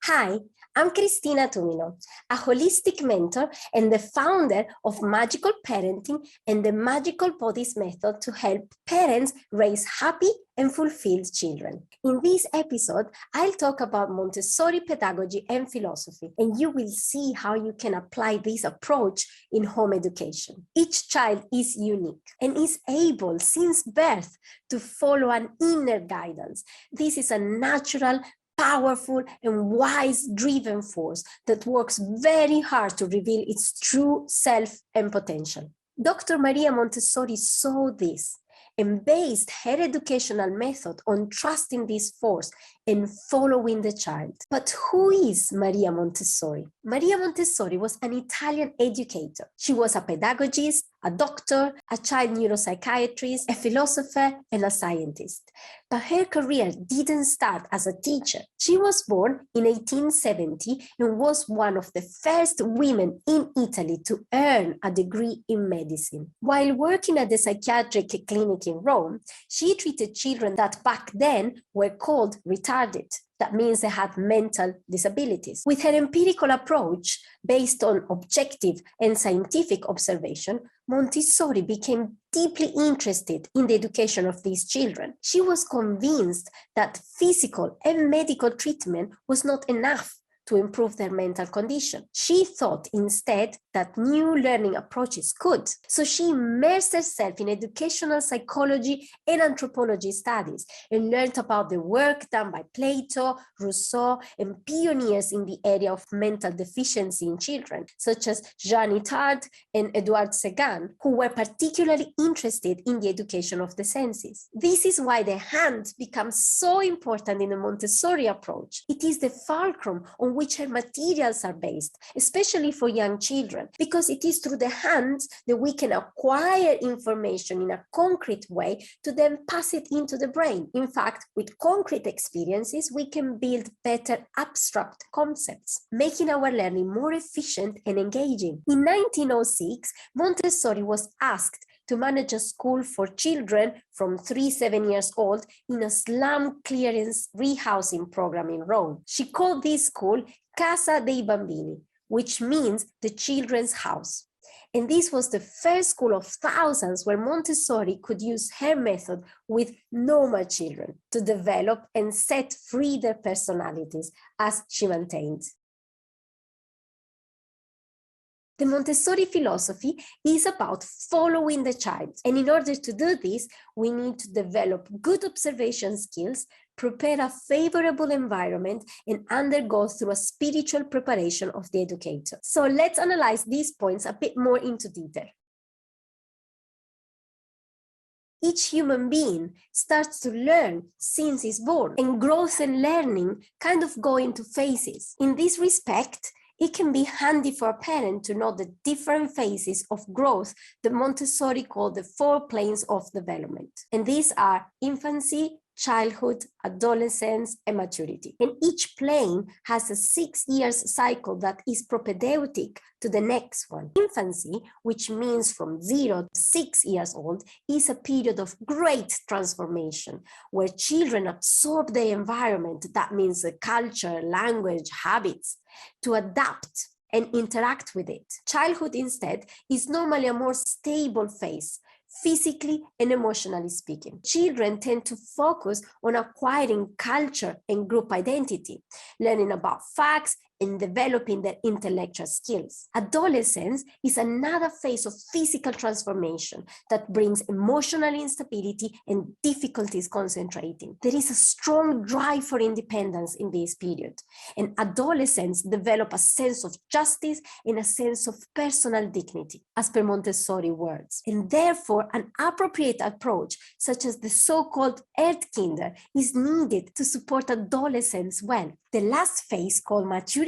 Hi, I'm Cristina Tumino, a holistic mentor and the founder of Magical Parenting and the Magical Bodies method to help parents raise happy and fulfilled children. In this episode, I'll talk about Montessori pedagogy and philosophy, and you will see how you can apply this approach in home education. Each child is unique and is able since birth to follow an inner guidance. This is a natural, powerful and wise-driven force that works very hard to reveal its true self and potential. Dr. Maria Montessori saw this and based her educational method on trusting this force and following the child. But who is Maria Montessori? Maria Montessori was an Italian educator. She was a pedagogist, a doctor, a child neuropsychiatrist, a philosopher, and a scientist. But her career didn't start as a teacher. She was born in 1870 and was one of the first women in Italy to earn a degree in medicine. While working at the psychiatric clinic in Rome, she treated children that back then were called retarded. That means they had mental disabilities. With her empirical approach, based on objective and scientific observation, Montessori became deeply interested in the education of these children. She was convinced that physical and medical treatment was not enough to improve their mental condition. She thought instead that new learning approaches could. So she immersed herself in educational psychology and anthropology studies and learned about the work done by Plato, Rousseau, and pioneers in the area of mental deficiency in children, such as Jean Itard and Edouard Segan, who were particularly interested in the education of the senses. This is why the hand becomes so important in the Montessori approach. It is the fulcrum on which her materials are based, especially for young children, because it is through the hands that we can acquire information in a concrete way to then pass it into the brain. In fact, with concrete experiences, we can build better abstract concepts, making our learning more efficient and engaging. In 1906, Montessori was asked to manage a school for children from 3-7 years old in a slum clearance rehousing program in Rome. She called this school Casa dei Bambini, which means the children's house. And this was the first school of thousands where Montessori could use her method with normal children to develop and set free their personalities, as she maintained. The Montessori philosophy is about following the child. And in order to do this, we need to develop good observation skills, prepare a favorable environment, and undergo through a spiritual preparation of the educator. So let's analyze these points a bit more into detail. Each human being starts to learn since he's born, and growth and learning kind of go into phases. In this respect, it can be handy for a parent to know the different phases of growth that Montessori called the 4 planes of development. And these are infancy, childhood, adolescence, and maturity. And each plane has a 6 years cycle that is propedeutic to the next one. Infancy, which means from 0 to 6 years old, is a period of great transformation where children absorb the environment, that means the culture, language, habits, to adapt and interact with it. Childhood instead is normally a more stable phase, physically and emotionally speaking. Children tend to focus on acquiring culture and group identity, learning about facts and developing their intellectual skills. Adolescence is another phase of physical transformation that brings emotional instability and difficulties concentrating. There is a strong drive for independence in this period, and adolescents develop a sense of justice and a sense of personal dignity, as per Montessori words. And therefore, an appropriate approach, such as the so-called Erdkinder, is needed to support adolescents well. The last phase, called maturity,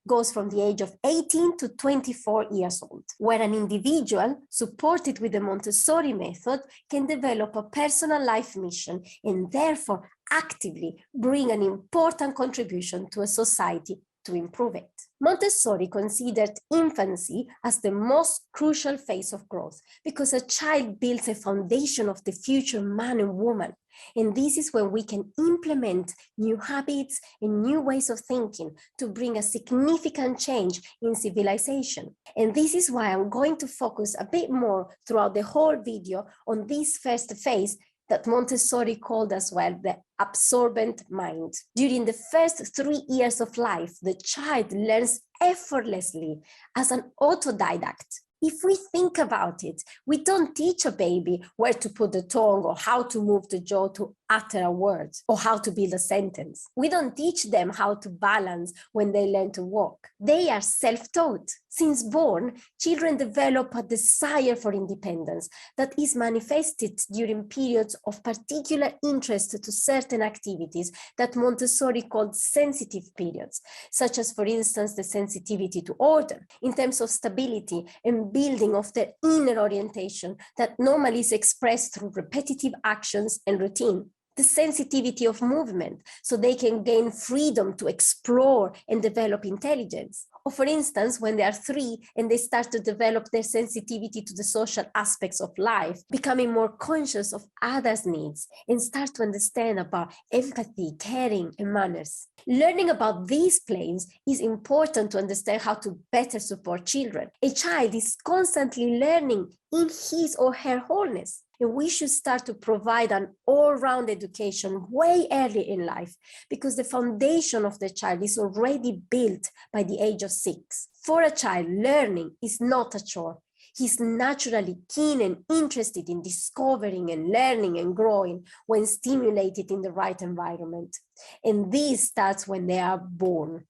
goes from the age of 18 to 24 years old, where an individual, supported with the Montessori method, can develop a personal life mission and therefore actively bring an important contribution to a society to improve it. Montessori considered infancy as the most crucial phase of growth because a child builds a foundation of the future man and woman. And this is when we can implement new habits and new ways of thinking to bring a significant change in civilization. And this is why I'm going to focus a bit more throughout the whole video on this first phase that Montessori called as well the absorbent mind. During the first 3 years of life, the child learns effortlessly as an autodidact. If we think about it, we don't teach a baby where to put the tongue or how to move the jaw to utter a word or how to build a sentence. We don't teach them how to balance when they learn to walk. They are self-taught. Since born, children develop a desire for independence that is manifested during periods of particular interest to certain activities that Montessori called sensitive periods, such as, for instance, the sensitivity to order, in terms of stability and building of their inner orientation that normally is expressed through repetitive actions and routine. The sensitivity of movement, so they can gain freedom to explore and develop intelligence. Or for instance, when they are 3 and they start to develop their sensitivity to the social aspects of life, becoming more conscious of others' needs and start to understand about empathy, caring, and manners. Learning about these planes is important to understand how to better support children. A child is constantly learning in his or her wholeness. And we should start to provide an all-round education way early in life because the foundation of the child is already built by the age of 6. For a child, learning is not a chore. He's naturally keen and interested in discovering and learning and growing when stimulated in the right environment. And this starts when they are born.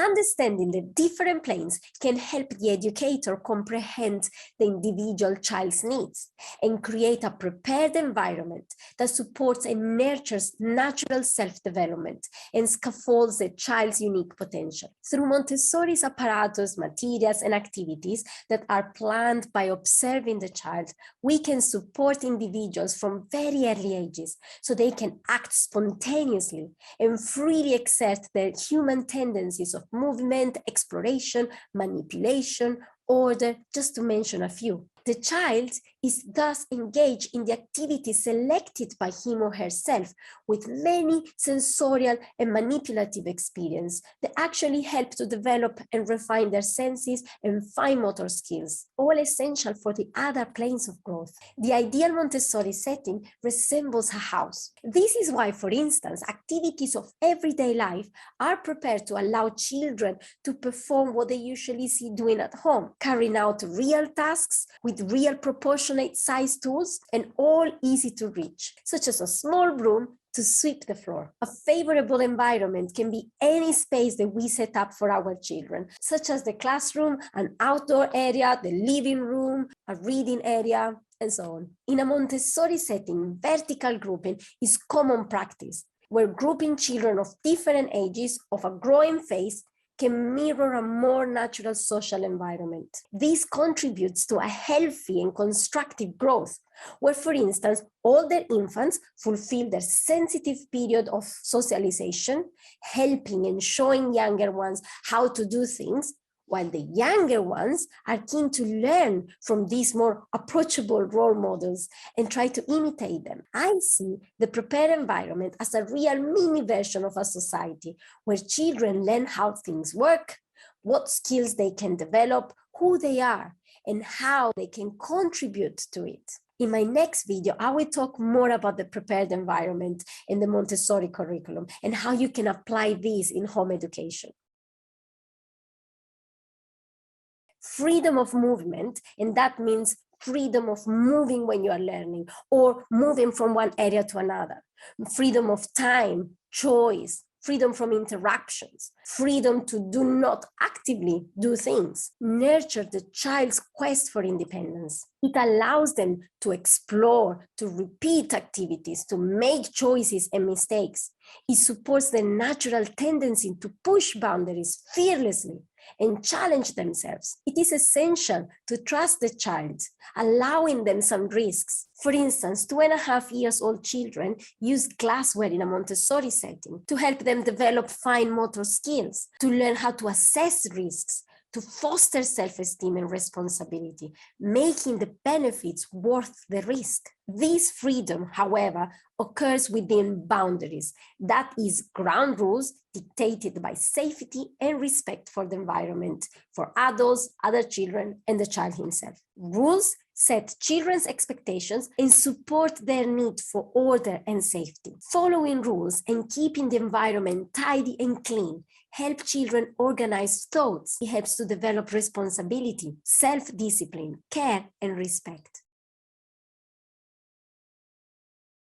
Understanding the different planes can help the educator comprehend the individual child's needs and create a prepared environment that supports and nurtures natural self-development and scaffolds the child's unique potential. Through Montessori's apparatus, materials, and activities that are planned by observing the child, we can support individuals from very early ages so they can act spontaneously and freely exert their human tendencies of movement, exploration, manipulation, order, just to mention a few. The child is thus engaged in the activities selected by him or herself with many sensorial and manipulative experience that actually help to develop and refine their senses and fine motor skills, all essential for the other planes of growth. The ideal Montessori setting resembles a house. This is why, for instance, activities of everyday life are prepared to allow children to perform what they usually see doing at home, carrying out real tasks with real proportionate size tools and all easy to reach, such as a small broom to sweep the floor. A favorable environment can be any space that we set up for our children, such as the classroom, an outdoor area, the living room, a reading area, and so on. In a Montessori setting, vertical grouping is common practice, where grouping children of different ages of a growing phase can mirror a more natural social environment. This contributes to a healthy and constructive growth, where, for instance, older infants fulfill their sensitive period of socialization, helping and showing younger ones how to do things, while the younger ones are keen to learn from these more approachable role models and try to imitate them. I see the prepared environment as a real mini version of a society where children learn how things work, what skills they can develop, who they are, and how they can contribute to it. In my next video, I will talk more about the prepared environment in the Montessori curriculum and how you can apply these in home education. Freedom of movement, and that means freedom of moving when you are learning or moving from one area to another. Freedom of time, choice, freedom from interruptions, freedom to do not actively do things. Nurture the child's quest for independence. It allows them to explore, to repeat activities, to make choices and mistakes. It supports the natural tendency to push boundaries fearlessly and challenge themselves. It is essential to trust the child, allowing them some risks. For instance, 2.5-year-old children use glassware in a Montessori setting to help them develop fine motor skills, to learn how to assess risks, to foster self-esteem and responsibility, making the benefits worth the risk. This freedom, however, occurs within boundaries, that is, ground rules dictated by safety and respect for the environment, for adults, other children, and the child himself. Rules set children's expectations and support their need for order and safety. Following rules and keeping the environment tidy and clean help children organize thoughts. It helps to develop responsibility, self-discipline, care, and respect.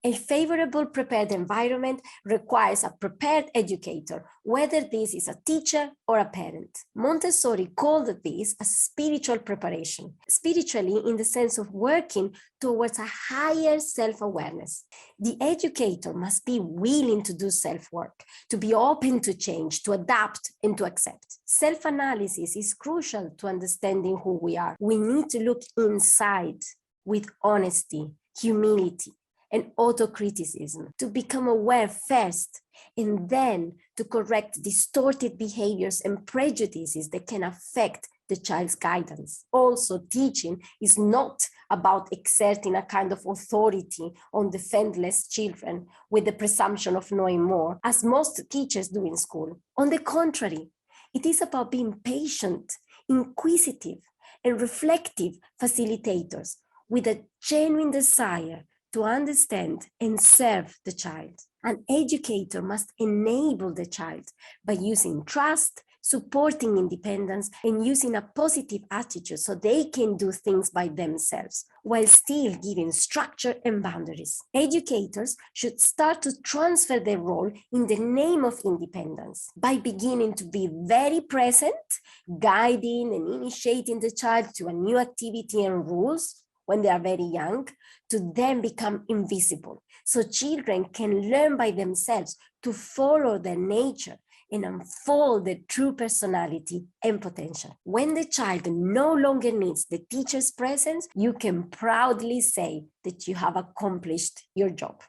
A favorable prepared environment requires a prepared educator, whether this is a teacher or a parent. Montessori called this a spiritual preparation, spiritually in the sense of working towards a higher self-awareness. The educator must be willing to do self-work, to be open to change, to adapt, and to accept. Self-analysis is crucial to understanding who we are. We need to look inside with honesty, humility, and autocriticism, to become aware first, and then to correct distorted behaviors and prejudices that can affect the child's guidance. Also, teaching is not about exerting a kind of authority on defenseless children with the presumption of knowing more, as most teachers do in school. On the contrary, it is about being patient, inquisitive, and reflective facilitators with a genuine desire to understand and serve the child. An educator must enable the child by using trust, supporting independence, and using a positive attitude so they can do things by themselves, while still giving structure and boundaries. Educators should start to transfer their role in the name of independence by beginning to be very present, guiding and initiating the child to a new activity and rules when they are very young, to then become invisible. So children can learn by themselves to follow their nature and unfold their true personality and potential. When the child no longer needs the teacher's presence, you can proudly say that you have accomplished your job.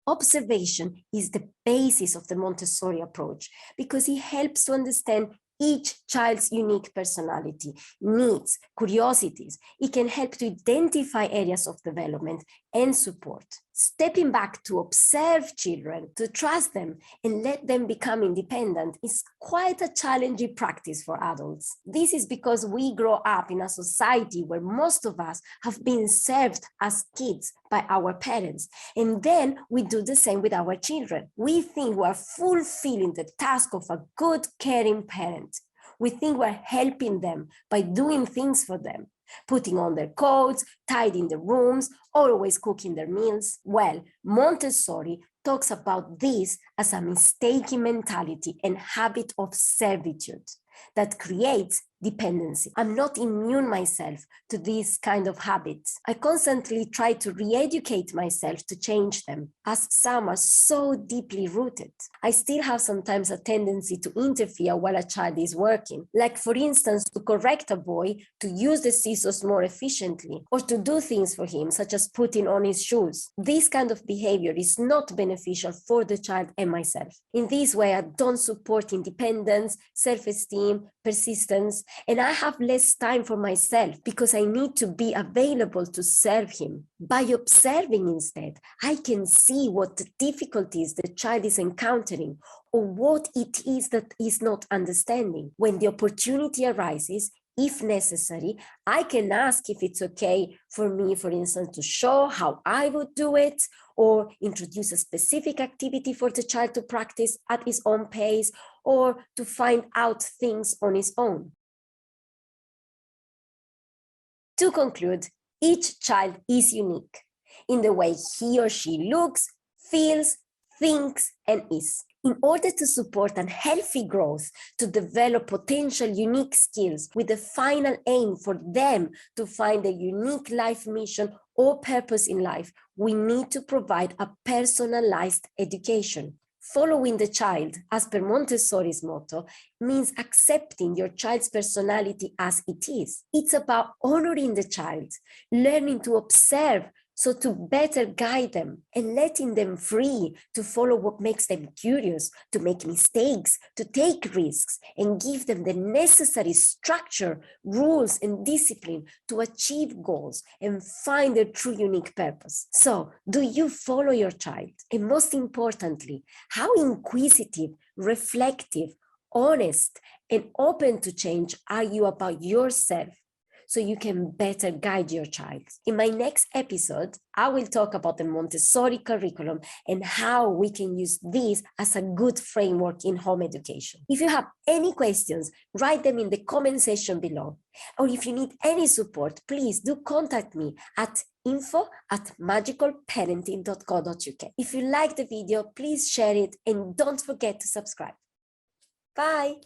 Observation is the basis of the Montessori approach because it helps to understand each child's unique personality, needs, curiosities. It can help to identify areas of development and support. Stepping back to observe children, to trust them and let them become independent is quite a challenging practice for adults. This is because we grow up in a society where most of us have been served as kids by our parents, and then we do the same with our children. We think we're fulfilling the task of a good, caring parent. We think we're helping them by doing things for them, putting on their coats, tidying the rooms, always cooking their meals. Well, Montessori talks about this as a mistaken mentality and habit of servitude that creates dependency. I'm not immune myself to these kind of habits. I constantly try to re-educate myself to change them, as some are so deeply rooted. I still have sometimes a tendency to interfere while a child is working, like for instance, to correct a boy to use the scissors more efficiently, or to do things for him, such as putting on his shoes. This kind of behavior is not beneficial for the child and myself. In this way, I don't support independence, self-esteem, persistence, and I have less time for myself because I need to be available to serve him. By observing instead, I can see what the difficulties the child is encountering or what it is that is not understanding. When the opportunity arises, if necessary, I can ask if it's okay for me, for instance, to show how I would do it, or introduce a specific activity for the child to practice at his own pace, or to find out things on his own. To conclude, each child is unique in the way he or she looks, feels, thinks, and is. In order to support a healthy growth, to develop potential unique skills with the final aim for them to find a unique life mission or purpose in life, we need to provide a personalized education. Following the child, as per Montessori's motto, means accepting your child's personality as it is. It's about honoring the child, learning to observe So to better guide them and letting them free to follow what makes them curious, to make mistakes, to take risks, and give them the necessary structure, rules, and discipline to achieve goals and find their true unique purpose. So do you follow your child? And most importantly, how inquisitive, reflective, honest, and open to change are you about yourself, so you can better guide your child? In my next episode, I will talk about the Montessori curriculum and how we can use this as a good framework in home education. If you have any questions, write them in the comment section below. Or if you need any support, please do contact me at info@magicalparenting.co.uk. If you like the video, please share it and don't forget to subscribe. Bye.